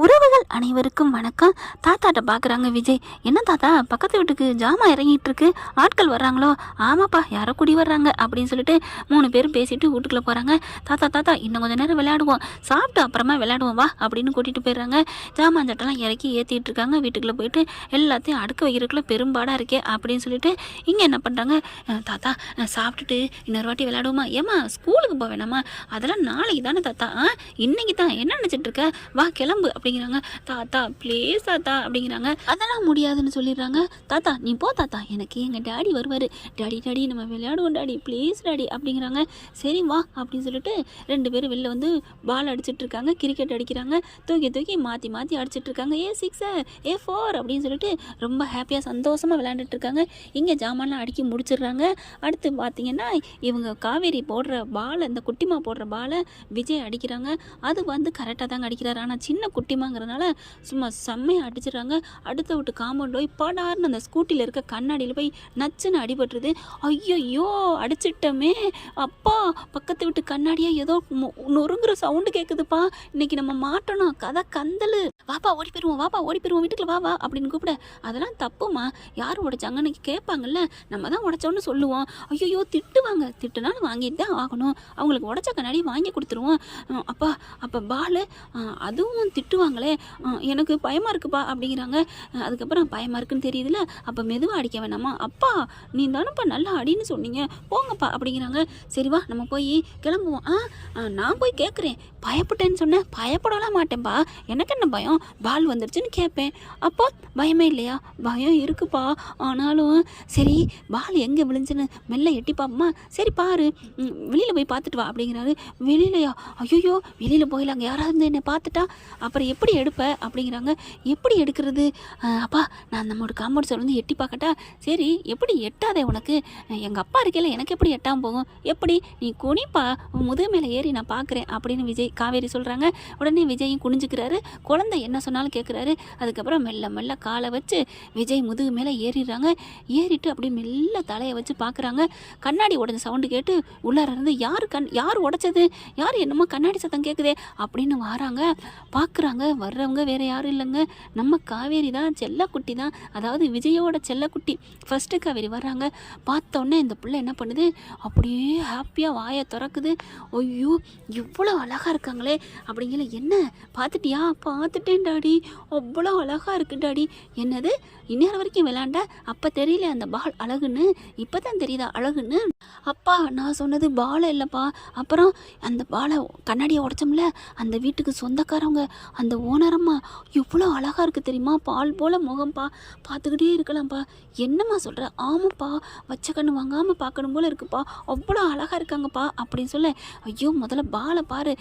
உறவுகள் அனைவருக்கும் வணக்கம். தாத்தாட்ட பார்க்குறாங்க விஜய். என்ன தாத்தா, பக்கத்து வீட்டுக்கு ஜாமான் இறங்கிட்டு இருக்கு, ஆட்கள் வர்றாங்களோ? ஆமாப்பா, யாரோ குடி வர்றாங்க அப்படின்னு சொல்லிட்டு 3 பேரும் பேசிட்டு வீட்டுக்குள்ளே போகிறாங்க. தாத்தா தாத்தா இன்னும் கொஞ்சம் நேரம் விளையாடுவோம், சாப்பிட்டு அப்புறமா விளையாடுவோம் வா அப்படின்னு கூட்டிகிட்டு போயிடுறாங்க. ஜாமான் சட்டெல்லாம் இறக்கி ஏற்றிட்டு இருக்காங்க. வீட்டுக்குள்ளே போயிட்டு எல்லாத்தையும் அடுக்க வைக்கிறதுக்குள்ள பெரும்பாடாக இருக்கே அப்படின்னு சொல்லிட்டு இங்கே என்ன பண்ணுறாங்க, தாத்தா சாப்பிட்டுட்டு இன்னொரு வாட்டி விளையாடுவோமா? ஏமா ஸ்கூலுக்கு போக வேணாமா? அதெல்லாம் நாளைக்கு தானே தாத்தா, இன்னைக்கு தான் என்ன நினச்சிட்டு இருக்க, வா கிளம்பு அப்படிங்கிறாங்க. தாத்தா ப்ளீஸ் தாத்தா அப்படிங்கிறாங்க. அதெல்லாம் முடியாதுன்னு சொல்லிடுறாங்க. தாத்தா நீ போ தாத்தா, எனக்கு எங்கள் டேடி வருவார், டாடி டாடி நம்ம விளையாடுவோம் டாடி ப்ளீஸ் டாடி அப்படிங்கிறாங்க. சரி வா அப்படின்னு சொல்லிட்டு 2 பேரும் வெளில வந்து பால் அடிச்சிட்டு இருக்காங்க, கிரிக்கெட் அடிக்கிறாங்க. தூக்கி தூக்கி மாற்றி மாற்றி அடிச்சிட்டு இருக்காங்க. A6 A4 அப்படின்னு சொல்லிட்டு ரொம்ப ஹாப்பியாக சந்தோஷமாக விளையாண்டுட்டு இருக்காங்க. இங்கே ஜாமான்லாம் அடிக்கி முடிச்சிடுறாங்க. அடுத்து பார்த்தீங்கன்னா இவங்க காவேரி போடுற பாலை, இந்த குட்டிமா போடுற பாலை விஜய் அடிக்கிறாங்க. அது வந்து கரெக்டாக தாங்க அடிக்கிறாரு. ஆனால் சின்ன குட்டிமாங்கிறதுனால சும்மா செம்மையாக அடிச்சிடுறாங்க. அடுத்த விட்டு காம்பவுண்ட் போய் படார்னு அந்த ஸ்கூட்டியில் இருக்க கண்ணாடியில் போய் நச்சுன்னு அடிபட்டுருது. ஐயோ அடிச்சிட்டோமே, அப்பா பக்கத்து விட்டு கண்ணாடியே ஏதோ நொறுங்குற சவுண்டு கேட்குதுப்பா, இன்னைக்கு நம்ம மாட்டணும், கதை கந்தல், வாப்பா ஓடி போயிடுவோம், வாப்பா ஓடி போயிடுவோம், வீட்டுக்குள்ள வா வா அப்படின்னு கூப்பிட. அதெல்லாம் தப்புமா, யார் உடைச்சாங்கன்னு கேட்பாங்கல்ல, நம்ம தான் உடைச்சோன்னு சொல்லுவோம். ஐயோ திட்டுவாங்க, திட்டுனாலும் வாங்கிட்டு தான் ஆகணும், அவங்களுக்கு உடைச்ச கண்ணாடி வாங்கி கொடுத்துருவோம். அப்பா அப்போ பால் அதுவும் திட்டுவாங்களே, எனக்கு பயமாக இருக்குப்பா அப்படிங்கிறாங்க. அதுக்கப்புறம் பயமாக இருக்குன்னு தெரியுதுல்ல, அப்போ மெதுவாக அடிக்க வேணாமா? அப்பா நீ தானப்பா நல்லா அடின்னு சொன்னீங்க, போங்கப்பா அப்படிங்கிறாங்க. சரி வா நம்ம போய் கிளம்புவோம். நான் போய் கேட்குறேன், பயப்பட்டேன்னு சொன்னேன், பயப்படலாம் மாட்டேன்ப்பா, எனக்கு என்ன பயம், பால் வந்துடுச்சுன்னு கேட்பேன். அப்போ பயமே இல்லையா? பயம் இருக்குப்பா, ஆனாலும் சரி பால் எங்கே விழுந்துச்சுன்னு மெல்ல எட்டி பார்ப்போமா? சரி பாரு, வெளியில் போய் பார்த்துட்டு வா அப்படிங்கிறாரு. வெளியிலையா? ஐயோ வெளியில் போயிடலாங்க, யாராவது என்னை பார்த்துட்டா அப்புறம் எப்படி எடுப்ப அப்படிங்கிறாங்க. எப்படி எடுக்கிறது? அப்பா நான் நம்மளோட காம்பவுண்ட் சைடு வந்து எட்டி பார்க்கட்டா? சரி எப்படி எட்டாதே உனக்கு, எங்கள் அப்பா இருக்கையில் எனக்கு எப்படி எட்டாமல் போகும், எப்படி நீ குனிப்பா, முதுகு மேலே ஏறி நான் பார்க்குறேன் அப்படின்னு விஜய் காவேரி சொல்கிறாங்க. உடனே விஜயும் குனிஞ்சுக்கிறாரு, குழந்தை என்ன சொன்னாலும் கேட்குறாரு. அதுக்கப்புறம் மெல்ல மெல்ல காலை வச்சு விஜய் முதுகு மேலே ஏறிடுறாங்க. ஏறிட்டு அப்படியே மெல்ல தலையை வச்சு பார்க்குறாங்க. கண்ணாடி உடஞ்ச சவுண்டு கேட்டு உள்ளார இருந்து யார் உடைச்சது, யார் என்னமோ கண்ணாடி சத்தம் கேட்குதே அப்படின்னு வராங்க. பார்க்குறாங்க. வர்றவங்க வேறு யாரும் இல்லைங்க, நம்ம காவேரி தான், செல்லக்குட்டி தான், அதாவது விஜயோட செல்லக்குட்டி. ஃபஸ்ட்டு காவேரி வர்றாங்க. பார்த்தோன்னே இந்த பிள்ளை என்ன பண்ணுது, அப்படியே ஹாப்பியாக வாயை திறக்குது. ஐயோ இவ்வளோ அழகாக இருக்காங்களே அப்படிங்கிற. என்ன பார்த்துட்டியா? பார்த்துட்டேன் டாடி, அவ்வளோ அழகாக இருக்கு டாடி. என்னது இந்நேரம் வரைக்கும் விளையாண்ட, அப்போ தெரியல அந்த பால் அழகுன்னு, இப்போ தான் தெரியுதா அழகுன்னு? அப்பா நான் சொன்னது பாலை இல்லைப்பா, அப்புறம் அந்த பாலை கண்ணாடியை உடைச்சோம்ல, அந்த வீட்டுக்கு சொந்தக்காரவங்க, அந்த ஓனரம்மா இவ்வளோ அழகாக இருக்குது தெரியுமா, பால் போல் முகம்ப்பா, பார்த்துக்கிட்டே இருக்கலாம்ப்பா. என்னம்மா சொல்கிற? ஆமாப்பா, வச்ச கண்ணு வாங்காமல் பார்க்கணும் போல் இருக்குப்பா, அவ்வளோ அழகாக இருக்காங்கப்பா அப்படின்னு சொல்ல. ஐயோ முதல்ல பாலை பாரு,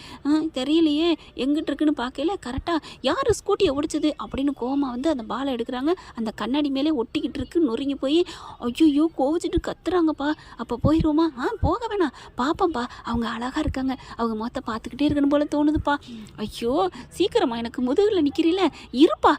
தெரியலையே எங்கிட்டு இருக்குன்னு பார்க்கல, கரெக்டாக யார் ஸ்கூட்டியை ஓடிச்சது அப்படின்னு கோமா வந்து அந்த பாலை எடுக்கிறாங்க. அந்த கண்ணாடி மேலே ஒட்டிக்கிட்டு இருக்கு, நொறுங்கி போய் ஐயோ கோவிச்சிட்டு கத்துறாங்கப்பா. அப்போ போயிடுவோமா? போக வேணாம், பார்ப்போம்ப்பா, அவங்க அழகாக இருக்காங்க, அவங்க மொத்த பார்த்துக்கிட்டே இருக்கணும் போல தோணுதுப்பா. ஐயோ சீக்கிரமா, எனக்கு முதுகில் நிற்கிறீல, இருப்பா,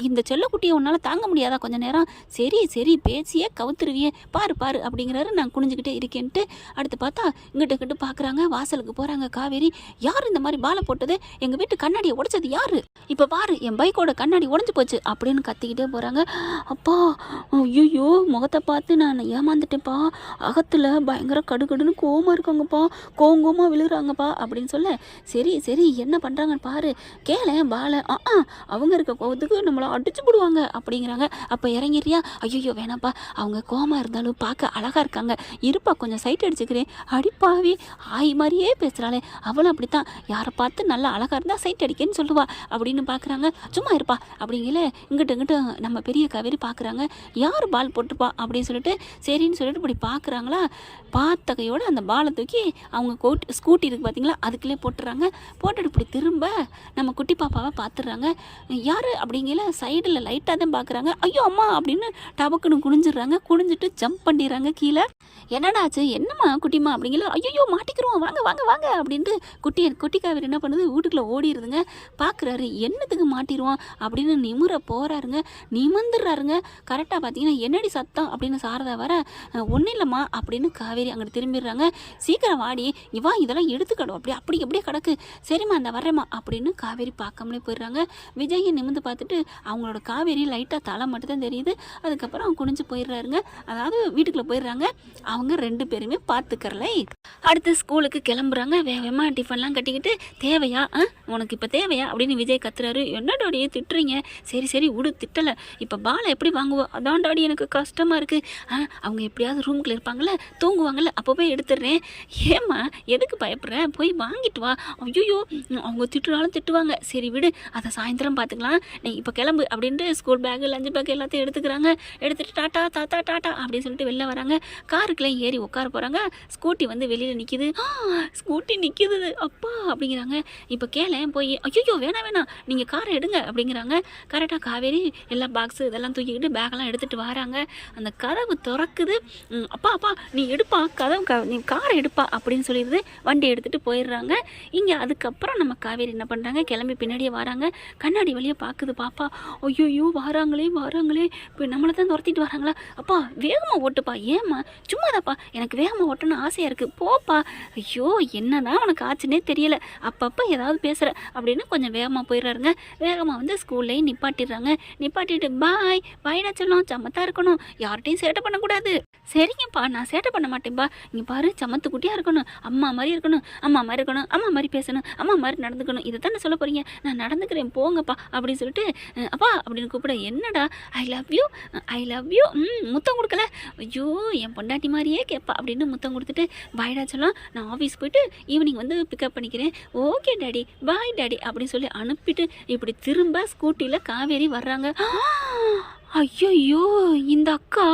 இந்த செல்லக்குட்டியை உன்னால் தாங்க முடியாதா கொஞ்ச நேரம்? சரி சரி பேசியே கவுத்துருவியே, பாரு பாரு அப்படிங்கிறாரு. நான் குனிஞ்சுக்கிட்டே இருக்கேன்ட்டு அடுத்து பார்த்தா இங்கிட்ட பார்க்குறாங்க. வாசலுக்கு போகிறாங்க காவேரி. யார் இந்த மாதிரி பாலை போட்டது, எங்கள் வீட்டு கண்ணாடியை உடைச்சது யார், இப்போ பாரு என் பைக்கோட கண்ணாடி உடஞ்சி போச்சு அப்படின்னு கத்திக்கிட்டே போகிறாங்க. அப்பா ஐயோ முகத்தை பார்த்து நான் ஏமாந்துட்டேன்ப்பா, அகத்தில் பயங்கர கடுகடுன்னு கோவமாக இருக்காங்கப்பா, கோவமாக விழுகிறாங்கப்பா அப்படின்னு சொல்ல. சரி சரி என்ன பண்ணுறாங்கன்னு பாரு, கேளேன் பாலை, அவங்க இருக்க கோவத்துக்கு நம்மளை அடிச்சு போடுவாங்க அப்படிங்கிறாங்க. அப்போ இறங்கிறியா? ஐயோ வேணாப்பா, அவங்க கோவமாக இருந்தாலும் பார்க்க அழகாக இருக்காங்க, இருப்பா கொஞ்சம் சைட் அடிச்சுக்கிறேன். அடிப்பாவி ஆய் மாதிரியே பேசுகிறாளே, அவளும் அப்படித்தான், யாரை பார்த்து நல்லா அழகாக இருந்தால் சைட் அடிக்கேன்னு சொல்லுவா அப்படின்னு பார்க்குறாங்க. சும்மா இருப்பா அப்படிங்கல. இங்கிட்ட நம்ம பெரிய காவேரி பார்க்குறாங்க. யார் பால் போட்டுப்பா அப்படின்னு சொல்லிட்டு சரின்னு சொல்லிட்டு இப்படி பார்க்குறாங்களா, பார்த்த கையோடு அந்த பாலை தூக்கி அவங்க ஸ்கூட்டி இருக்குது பார்த்தீங்களா, அதுக்குள்ளே போட்டுறாங்க. போட்டுட்டு இப்படி திரும்ப நம்ம குட்டி பாப்பாவை பார்த்துடுறாங்க. யார் அப்படிங்கல சைடில் லைட்டாக தான் பார்க்குறாங்க. ஐயோ அம்மா அப்படின்னு டபக்குன்னு குனிஞ்சிடுறாங்க. குனிஞ்சிட்டு ஜம்ப் பண்ணிடுறாங்க கீழே. என்னடாச்சு என்னம்மா குட்டிமா அப்படிங்கல. ஐயோ மாட்டிக்கிறோம், வாங்க வாங்க வாங்க அப்படின்ட்டு குட்டி காவேரி என்ன பண்ணுது, வீட்டுக்குள்ளே ஓடிடுதுங்க. பார்க்குறாரு, என்னத்துக்கு மாட்டிடுவோம் அப்படின்னு நிமிர போகிறாருங்க. நிமிந்துடுறாருங்க. கரெக்டாக பார்த்தீங்கன்னா என்னடி சத்தம் அப்படின்னு சாரதா வர, ஒன்றும் இல்லைம்மா அப்படின்னு காவேரி அங்கிட்டு திரும்பிடுறாங்க. சீக்கிரம் வாடி, இவா இதெல்லாம் எடுத்துக்கணும், அப்படியே கிடக்கு. சரிம்மா அந்த வர்றேம்மா அப்படின்னு காவேரி பார்க்காமலே போயிடுறாங்க. பார்க்குறாங்க. விஜயை நிமிந்து பார்த்துட்டு அவங்களோட காவேரி லைட்டாக தலை மட்டும் தான் தெரியுது. அதுக்கப்புறம் அவங்க குனிஞ்சு போயிடுறாருங்க. அதாவது வீட்டுக்குள்ளே போயிடுறாங்க. அவங்க 2 பேருமே பார்த்துக்கறலை. அடுத்து ஸ்கூலுக்கு கிளம்புறாங்க. வேகமாக டிஃபன்லாம் கட்டிக்கிட்டு தேவையா உனக்கு இப்போ தேவையா அப்படின்னு விஜய் கத்துறாரு. என்ன டாடி திட்டுறீங்க? சரி சரி விடு திட்டலை. இப்போ பாலை எப்படி வாங்குவோம்? அதான் டாடி எனக்கு கஷ்டமாக இருக்குது. அவங்க எப்படியாவது ரூமுக்குள்ள இருப்பாங்கள்ல தூங்குவாங்கள்ல அப்போ போய் எடுத்துடுறேன். ஏம்மா எதுக்கு பயப்படுறேன்? போய் வாங்கிட்டு வா. ஐயோ அவங்க திட்டுறாலும் திட்டுவாங்க. சரி விடு அதை சாயந்தரம் பார்த்துக்கலாம். நீ இப்போ கிளம்பு அப்படின்ட்டு ஸ்கூல் பேக்கு லஞ்சு பேக்கு எல்லாத்தையும் எடுத்துக்கிறாங்க. எடுத்துகிட்டு டாட்டா தாத்தா டாட்டா அப்படின்னு சொல்லிட்டு வெளில வராங்க. காருக்குள்ளே ஏறி உட்கார போகிறாங்க. ஸ்கூட்டி வந்து வெளியில் நிற்கிது. ஸ்கூட்டி நிற்கிது அப்பா அப்படிங்கிறாங்க. இப்போ கேளேன் போய் ஐயோ வேணாம் நீங்கள் காரை எடுங்க அப்படிங்கிறாங்க. கரெக்டாக காவேரி எல்லா பாக்ஸு இதெல்லாம் தூக்கிக்கிட்டு பேக்கெல்லாம் எடுத்துகிட்டு வராங்க. அந்த கதவு திறக்குது. அப்பா நீ எடுப்பா கதவு நீ காரை எடுப்பா அப்படின்னு சொல்லிடுது. வண்டி எடுத்துகிட்டு போயிடுறாங்க. இங்கே அதுக்கப்புறம் நம்ம காவேரி என்ன பண்ணுறாங்க? கிளம்பி பின்னாடியே வராங்க. கண்ணாடி வழியாக பார்க்குது பாப்பா. ஐயோ வராங்களே இப்போ நம்மளை தான் துரத்திட்டு வராங்களா? அப்பா வேகமாக ஓட்டுப்பா. ஏம்மா? சும்மாதாப்பா எனக்கு வேகமாக ஓட்டணும்னு ஆசையாக இருக்குது. போப்பா. ஐயோ என்னதான் உனக்கு ஆச்சுன்னே தெரியல. அப்பப்போ ஏதாவது பேசுகிற அப்படின்னு கொஞ்சம் வேகமாக போயிடுறாருங்க. வேகமாக வந்து ஸ்கூல்லையும் நிப்பாட்டிடுறாங்க. நிப்பாட்டிட்டு பாய்டா சொல்லும். சமத்தாக இருக்கணும், யார்கிட்டையும் சேட்டை பண்ணக்கூடாது. சரிங்கப்பா நான் சேட்டை பண்ண மாட்டேன்ப்பா. இங்கே பாரு சமத்து குட்டியாக இருக்கணும், அம்மா மாதிரி இருக்கணும், அம்மா மாதிரி பேசணும், அம்மா மாதிரி நடந்துக்கணும். இதை தானே சொல்ல போகிறீங்க? நான் நடந்துக்கிறேன் போங்கப்பா அப்படின்னு சொல்லிட்டு அப்பா அப்படின்னு கூப்பிட. என்னடா ஐ லவ் யூ முத்தம் கொடுக்கல. ஐயோ என் பொண்டாட்டி மாதிரியே கேட்பா அப்படின்னு முத்தம் கொடுத்துட்டு பாய்டா சொல்லலாம். நான் ஆஃபீஸ் போயிட்டு ஈவினிங் வந்து பிக்கப் பண்ணிக்கிறேன். ஓகே டாடி பாய் டாடி அப்படின்னு சொல்லி அனுப்பிட்டு இப்படி திரும்ப ஸ்கூட்டியில் காவேரி வர்றாங்க. ஐயோ இந்த அக்கா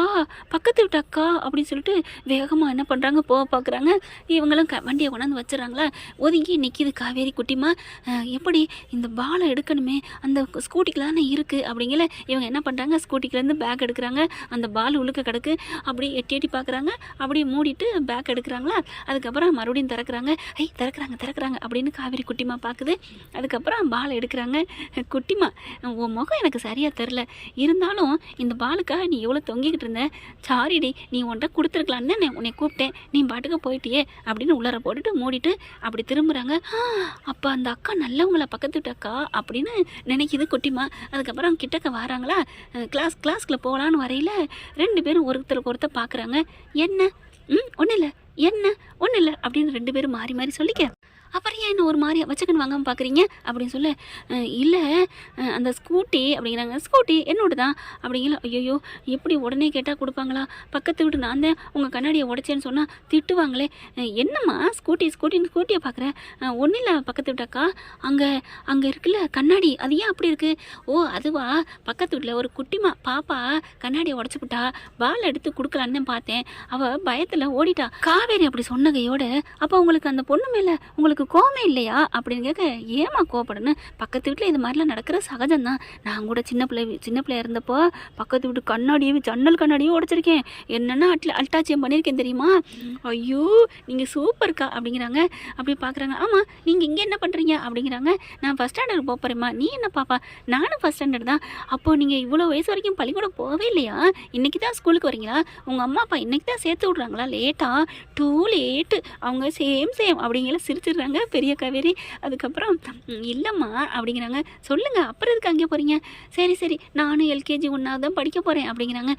பக்கத்து வீட்டு அக்கா அப்படின்னு சொல்லிட்டு வேகமாக என்ன பண்ணுறாங்க போக பார்க்குறாங்க. இவங்களும் வண்டியை கொண்டாந்து வச்சுறாங்களா. ஒதுங்கி நிற்கிது காவேரி குட்டிமா. எப்படி இந்த பாலை எடுக்கணுமே அந்த ஸ்கூட்டிக்கு தானே இருக்குது அப்படிங்கல இவங்க என்ன பண்ணுறாங்க? ஸ்கூட்டிக்குலேருந்து பேக் எடுக்கிறாங்க. அந்த பால் உழுக்க கிடக்கு. அப்படி எட்டி பார்க்குறாங்க. அப்படியே மூடிட்டு பேக் எடுக்கிறாங்களா. அதுக்கப்புறம் மறுபடியும் திறக்கிறாங்க. திறக்கிறாங்க அப்படின்னு காவேரி குட்டிமா பார்க்குது. அதுக்கப்புறம் பாலை எடுக்கிறாங்க. குட்டிமா உன் முகம் எனக்கு சரியாக தெரில, இருந்தாலும் இந்த பாலுக்காக நீ எவ்வளோ தொங்கிக்கிட்டு இருந்த. சாரிடி நீ உன்ட்ட கொடுத்துருக்கலான்னு தான் உன்னை கூப்பிட்டேன். நீ பாட்டுக்கு போயிட்டியே அப்படின்னு உள்ளார போட்டுட்டு மூடிட்டு அப்படி திரும்புகிறாங்க. அப்போ அந்த அக்கா நல்லவங்கள பக்கத்து விட்ட அக்கா அப்படின்னு நினைக்கிது குட்டிமா. அதுக்கப்புறம் கிட்டக்க வராங்களா. கிளாஸ்க்குள்ளே போகலான்னு வரையில் 2 பேரும் ஒருத்தருக்கு பார்க்குறாங்க. என்ன ஒன்றும் இல்லை அப்படின்னு 2 பேரும் மாறி சொல்லிக்க. அப்புறம் ஏன் ஒரு மாதிரி வச்சுக்கன்னு வாங்காமல் பார்க்குறீங்க அப்படின்னு சொல்ல. இல்லை அந்த ஸ்கூட்டி அப்படிங்கிறாங்க. ஸ்கூட்டி என்னோட தான் அப்படிங்கிற. ஐயோ எப்படி உடனே கேட்டால் கொடுப்பாங்களா? பக்கத்து வீட்டு நான் தான் உங்கள் கண்ணாடியை உடைச்சேன்னு சொன்னால் திட்டுவாங்களே. என்னம்மா ஸ்கூட்டியை பார்க்குறேன். ஒன்றும் இல்லை பக்கத்து வீட்டாக்கா அங்கே இருக்குல்ல கண்ணாடி, அது ஏன் அப்படி இருக்குது? ஓ அதுவா, பக்கத்து வீட்டில் ஒரு குட்டிமா பாப்பா கண்ணாடியை உடச்சிக்கிட்டா, பால் எடுத்து கொடுக்கலான்னு பார்த்தேன். அவள் பயத்தில் ஓடிட்டா. காவேரி அப்படி சொன்னகையோட அப்போ உங்களுக்கு அந்த பொண்ணு மேலே உங்களுக்கு கோவமே இல்லையா அப்படின்னு கேட்க. ஏமா கோவப்படணும்? பக்கத்து வீட்டில் இது மாதிரிலாம் நடக்கிற சகஜம்தான். நான் கூட சின்ன பிள்ளையா இருந்தப்போ பக்கத்து வீட்டு ஜன்னல் கண்ணாடியும் உடைச்சிருக்கேன். என்னென்னா அல்டாச்சியம் பண்ணியிருக்கேன் தெரியுமா? ஐயோ நீங்கள் சூப்பர்க்கா அப்படிங்கிறாங்க. அப்படி பார்க்குறாங்க. ஆமாம் நீங்கள் இங்கே என்ன பண்ணுறீங்க அப்படிங்கிறாங்க. நான் ஃபஸ்ட் ஸ்டாண்டர்ட் போகிறேம்மா. நீ என்ன பாப்பா? நானும் ஃபஸ்ட் ஸ்டாண்டர்ட் தான். அப்போது நீங்கள் இவ்வளோ வயசு வரைக்கும் பள்ளிக்கூடம் போகவே இல்லையா? இன்றைக்கி தான் ஸ்கூலுக்கு வரீங்களா? உங்கள் அம்மா அப்பா இன்றைக்கி தான் சேர்த்து விட்றாங்களா? லேட்டாக டூ லேட்டு. அவங்க சேம் அப்படிங்கிற சிரிச்சிடுறாங்க பெரிய காவேரி. அதுக்கப்புறம் இல்லைம்மா அப்படிங்கிறாங்க. சொல்லுங்கள் அப்புறம் எதுக்கு அங்கே போகிறீங்க? சரி நானும் எல்கேஜி 1வது தான் படிக்க போகிறேன் அப்படிங்கிறாங்க.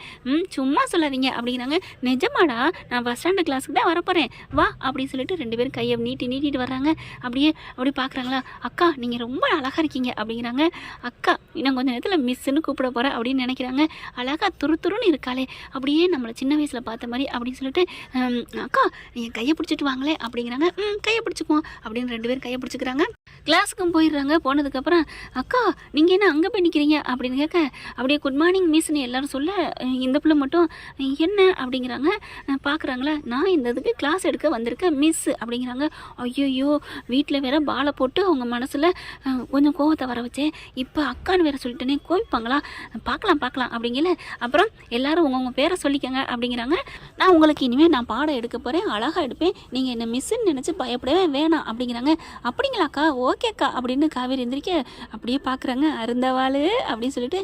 சும்மா சொல்லாதீங்க அப்படிங்கிறாங்க. நிஜமாடா நான் ஃபஸ்ட் ஸ்டாண்டர்ட் கிளாஸுக்கு தான் வரப்போகிறேன் வா அப்படின்னு சொல்லிட்டு 2 பேரும் கையை நீட்டிட்டு வர்றாங்க. அப்படியே பார்க்குறாங்களா. அக்கா நீங்கள் ரொம்ப அழகாக இருக்கீங்க அப்படிங்கிறாங்க. அக்கா இன்னும் கொஞ்சம் நேரத்தில் மிஸ்ஸுன்னு கூப்பிட போகிறேன் அப்படின்னு நினைக்கிறாங்க. அழகாக துருன்னு இருக்காளே, அப்படியே நம்மளை சின்ன வயசில் பார்த்த மாதிரி அப்படின்னு சொல்லிட்டு அக்கா நீங்கள் கையை பிடிச்சிட்டு வாங்களே அப்படிங்கிறாங்க. கையை பிடிச்சிக்குவோம் அப்படின்னு 2 பேரும் கையை பிடிச்சிக்கிறாங்க. கிளாஸுக்கும் போயிடுறாங்க. போனதுக்கப்புறம் அக்கா நீங்கள் என்ன அங்கே போய் நிற்கிறீங்க அப்படின்னு கேட்க. அப்படியே குட் மார்னிங் மிஸ்ன்னு எல்லோரும் சொல்ல இந்த பிள்ளை மட்டும் என்ன அப்படிங்கிறாங்க. பார்க்குறாங்களா. நான் இந்த இதுக்கு கிளாஸ் எடுக்க வந்திருக்கேன் மிஸ் அப்படிங்கிறாங்க. ஐயோ வீட்டில் வேற பாலை போட்டு அவங்க மனசில் கொஞ்சம் கோவத்தை வர வச்சேன். இப்போ அக்கான்னு வேற சொல்லிட்டேனே கோவிப்பாங்களா? பார்க்கலாம் அப்படிங்கல. அப்புறம் எல்லாரும் உங்கள் பேரை சொல்லிக்கங்க அப்படிங்கிறாங்க. நான் உங்களுக்கு இனிமேல் நான் பாடம் எடுக்க போகிறேன், அழகாக எடுப்பேன், நீங்கள் என்ன மிஸ்ஸுன்னு நினச்சி பயப்படவே வேணாம் அப்படிங்கிறாங்க. அப்படிங்களாக்கா ஓகேக்கா அப்படின்னு காவேரி எந்திரிக்க. அப்படியே பார்க்குறாங்க. அருந்தவாள் அப்படின்னு சொல்லிட்டு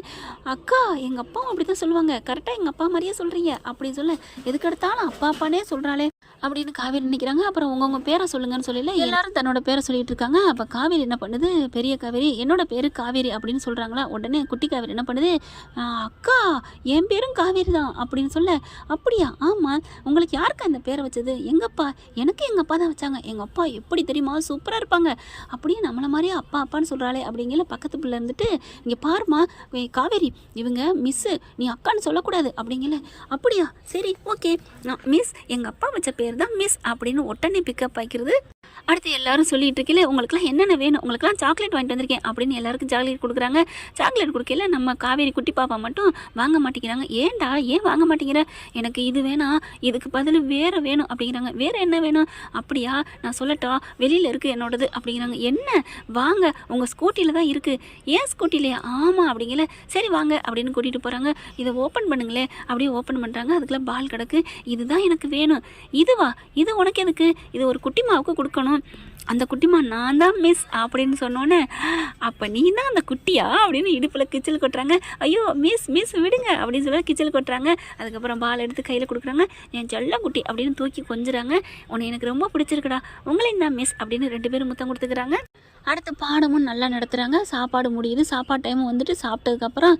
அக்கா எங்கள் அப்பாவும் அப்படி தான் சொல்லுவாங்க, கரெக்டாக எங்கள் அப்பா மாதிரியே சொல்கிறீங்க அப்படின்னு சொல்ல. எதுக்கு எடுத்தாலும் அப்பானே சொல்கிறாளே அப்படின்னு காவேரி நினைக்கிறாங்க. அப்புறம் உங்க பேரை சொல்லுங்கன்னு சொல்லல எல்லாரும் தன்னோட பேரை சொல்லிட்டு இருக்காங்க. அப்போ காவேரி என்ன பண்ணுது, பெரிய காவேரி என்னோட பேரு காவேரி அப்படின்னு சொல்கிறாங்களா. உடனே குட்டி காவேரி என்ன பண்ணுது, அக்கா என் பேரும் காவேரி தான் அப்படின்னு சொல்ல, அப்படியா, ஆமாம், உங்களுக்கு யாருக்கு அந்த பேரை வச்சது? எங்கப்பா, எனக்கு எங்கள் அப்பா தான் வச்சாங்க. எங்கள் அப்பா எப்படி தெரியுமா, சூப்பராக இருப்பாங்க, அப்படியே நம்மளை மாதிரியே அப்பா அப்பான்னு சொல்கிறாளே அப்படிங்கிற பக்கத்து பிள்ளை இருந்துட்டு, இங்கே பாருமா காவேரி, இவங்க மிஸ்ஸு, நீ அக்கான்னு சொல்லக்கூடாது அப்படிங்கல. அப்படியா, சரி ஓகே, நான் மிஸ், எங்கள் அப்பா வச்ச பேர் தான் மிஸ் அப்படின்னு உடனே பிக்கப் ஆகிக்கிறது. அடுத்து எல்லாரும் சொல்லிட்டு இருக்கல, உங்களுக்குலாம் என்னென்ன வேணும், உங்களுக்குலாம் சாக்லேட் வாங்கிட்டு வந்திருக்கேன் அப்படின்னு எல்லாருக்கும் சாக்லேட் கொடுக்குறாங்க. சாக்லேட் கொடுக்கல நம்ம காவேரி குட்டி பாப்பா மட்டும் வாங்க மாட்டேங்கிறாங்க. ஏன்டா, ஏன் வாங்க மாட்டேங்கிற, எனக்கு இது வேணாம், இதுக்கு பதில் வேறு வேணும் அப்படிங்கிறாங்க. வேறு என்ன வேணும், அப்படியா நான் சொல்லட்டா, வெளியில் இருக்குது என்னோடது அப்படிங்கிறாங்க. என்ன, வாங்க உங்கள் ஸ்கூட்டியில் தான் இருக்குது. ஏன் ஸ்கூட்டிலையா, ஆமாம் அப்படிங்கல. சரி வாங்க அப்படின்னு கூட்டிகிட்டு போகிறாங்க. இதை ஓப்பன் பண்ணுங்களே, அப்படியே ஓப்பன் பண்ணுறாங்க. அதுக்குள்ளே பால் கிடக்கு. இதுதான் எனக்கு வேணும். இதுவா, இது உனக்கு எதுக்கு, இது ஒரு குட்டிமாவுக்கு கொடுக்கணும். அந்த குட்டிமா நான் தான் மிஸ் அப்படின்னு சொன்னோன்னே, அப்போ நீ தான் அந்த குட்டியா அப்படின்னு இடுப்பில் கிச்சல் கொட்டுறாங்க. ஐயோ மிஸ் மிஸ் விடுங்க அப்படின்னு சொல்லி கிச்சல் கொட்டுறாங்க. அதுக்கப்புறம் பால் எடுத்து கையில் கொடுக்குறாங்க. என் செல்ல குட்டி அப்படின்னு தூக்கி கொஞ்சுறாங்க. உன்னை எனக்கு ரொம்ப பிடிச்சிருக்குடா, உங்களையும் தான் மிஸ் அப்படின்னு 2 பேரும் முத்தம் கொடுத்துக்கிறாங்க. அடுத்து பாடமும் நல்லா நடத்துகிறாங்க. சாப்பாடு முடியுது. சாப்பாடு டைம் வந்துட்டு சாப்பிட்டதுக்கப்புறம்,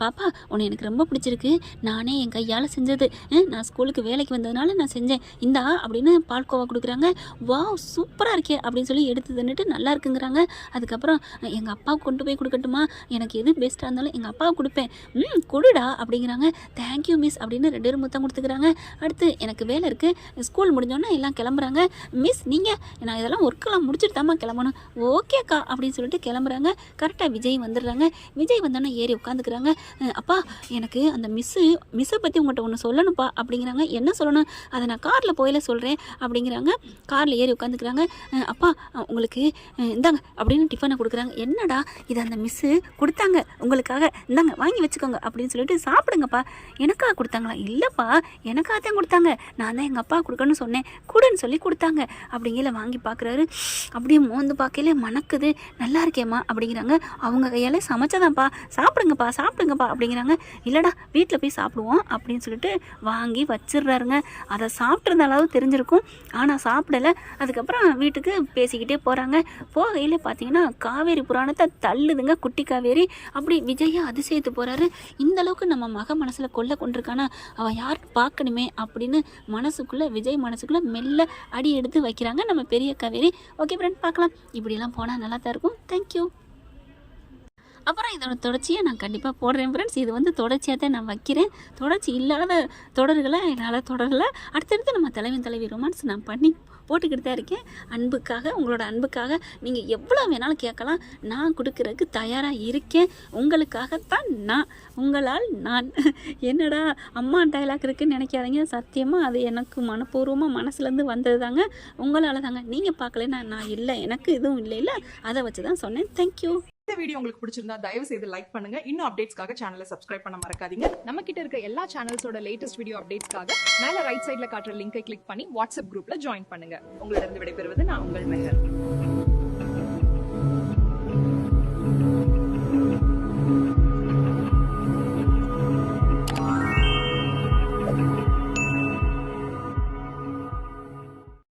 பாப்பா உன்னை எனக்கு ரொம்ப பிடிச்சிருக்கு, நானே என் கையால் செஞ்சது, நான் ஸ்கூலுக்கு வேலைக்கு வந்ததுனால நான் செஞ்சேன், இந்தா அப்படின்னு பால்கோவா கொடுக்குறாங்க. வாவ் சூப்பராக இருக்கே அப்படின்னு சொல்லி எடுத்து தந்துட்டு நல்லா இருக்குங்கிறாங்க. அதுக்கப்புறம் எங்கள் அப்பாவுக்கு கொண்டு போய் கொடுக்கட்டுமா, எனக்கு எது பெஸ்ட்டாக இருந்தாலும் எங்கள் அப்பாவுக்கு கொடுப்பேன், கொடுடா அப்படிங்கிறாங்க. தேங்க்யூ மிஸ் அப்படின்னு 2 பேரும் முத்தம் கொடுத்துக்கிறாங்க. அடுத்து எனக்கு வேலை இருக்குது, ஸ்கூல் முடிஞ்சோன்னே எல்லாம் கிளம்புறாங்க. மிஸ் நீங்கள், நான் இதெல்லாம் ஒர்க்கெல்லாம் முடிச்சுட்டு தாம்மா கிளம்பணும். ஓகேக்கா அப்படின்னு சொல்லிட்டு கிளம்புறாங்க. கரெக்டாக விஜய் வந்துடுறாங்க. விஜய் வந்தோன்னே ஏறி உட்காந்துக்கிறாங்க. அப்பா எனக்கு அந்த மிஸ்ஸை பற்றி உங்கள்கிட்ட ஒன்று சொல்லணும்ப்பா அப்படிங்கிறாங்க. என்ன சொல்லணும், அதை நான் காரில் போயில சொல்கிறேன் அப்படிங்கிறாங்க. காரில் ஏறி உட்காந்துக்கிறாங்க. அப்பா உங்களுக்கு இந்தாங்க அப்படின்னு டிஃபனை கொடுக்குறாங்க. என்னடா இது, அந்த மிஸ்ஸு கொடுத்தாங்க உங்களுக்காக, இந்தாங்க வாங்கி வச்சுக்கோங்க அப்படின்னு சொல்லிட்டு சாப்பிடுங்கப்பா. எனக்காக கொடுத்தாங்களா, இல்லைப்பா எனக்காக தான் கொடுத்தாங்க, நான் தான் எங்கள் அப்பா கொடுக்கணும்னு சொன்னேன், கொடுன்னு சொல்லி கொடுத்தாங்க அப்படிங்கிற வாங்கி பார்க்குறாரு. அப்படியே மோந்து பார்க்கல மணக்குது. நல்லா இருக்கேம்மா அப்படிங்கிறாங்க. அவங்க கையால் சமைச்சதான்ப்பா, சாப்பிடுங்கப்பா சாப்பிடுங்கப்பா அப்படிங்கிறாங்க. இல்லைடா வீட்டில் போய் சாப்பிடுவோம் அப்படின்னு சொல்லிட்டு வாங்கி வச்சிடுறாருங்க. அதை சாப்பிட்ருந்தாலாவது தெரிஞ்சிருக்கும், ஆனால் சாப்பிடலை. அதுக்கப்புறம் வீட்டுக்கு பேசிக்கிட்டே போகிறாங்க. போகையில் பார்த்தீங்கன்னா காவேரி புராணத்தை தள்ளுதுங்க குட்டி காவேரி. அப்படி விஜயா அதிசயத்து போகிறாரு. இந்தளவுக்கு நம்ம மக மனசில் கொள்ள கொண்டிருக்கானா, அவள் யாருக்கு பார்க்கணுமே அப்படின்னு மனசுக்குள்ளே, விஜய் மனசுக்குள்ளே மெல்ல அடி எடுத்து வைக்கிறாங்க நம்ம பெரிய காவேரி. ஓகே ஃப்ரெண்ட், பார்க்கலாம். இப்படிலாம் போனால் நல்லா தான் இருக்கும். தேங்க்யூ. அப்புறம் இதோட தொடர்ச்சியை நான் கண்டிப்பாக போடுறேன் ஃப்ரெண்ட்ஸ். இது வந்து தொடர்ச்சியாக தான் நான் வைக்கிறேன். தொடர்ச்சி இல்லாத தொடர்களை என்னால் தொடரலை. அடுத்தடுத்து நம்ம தலைவி ரொமான்ஸ் நான் பண்ணி போட்டுக்கிட்டு தான் இருக்கேன். அன்புக்காக, உங்களோட அன்புக்காக நீங்கள் எவ்வளோ வேணாலும் கேட்கலாம், நான் கொடுக்குறதுக்கு தயாராக இருக்கேன். உங்களுக்காகத்தான் நான், உங்களால் நான். என்னடா அம்மா டைலாக் இருக்குன்னு நினைக்காதீங்க, சத்தியமாக அது எனக்கு மனப்பூர்வமாக மனசுலேருந்து வந்தது தாங்க, உங்களால் தாங்க. நீங்கள் பார்க்கலன்னா நான் இல்லை, எனக்கு எதுவும் இல்லை, அதை வச்சு தான் சொன்னேன். தேங்க்யூ. இந்த வீடியோ உங்களுக்கு பிடிச்சிருந்தா தயவு செய்து லைக் பண்ணுங்க. இன்னும் அப்டேட்ஸ்க்காக சேனலை சப்ஸ்கிரைப் பண்ண மறக்காதீங்க. நம்ம கிட்ட இருக்க எல்லா சேனல்ஸோட லேட்டஸ்ட் வீடியோ அப்டேட்ஸ்க்காக மேல ரைட் சைடுல காட்டுற லிங்கை கிளிக் பண்ணி வாட்ஸ்அப் குரூப்ல ஜாயின் பண்ணுங்க. உங்களிடம் விடைபெறுவது நான் உங்கள் மெஹர்.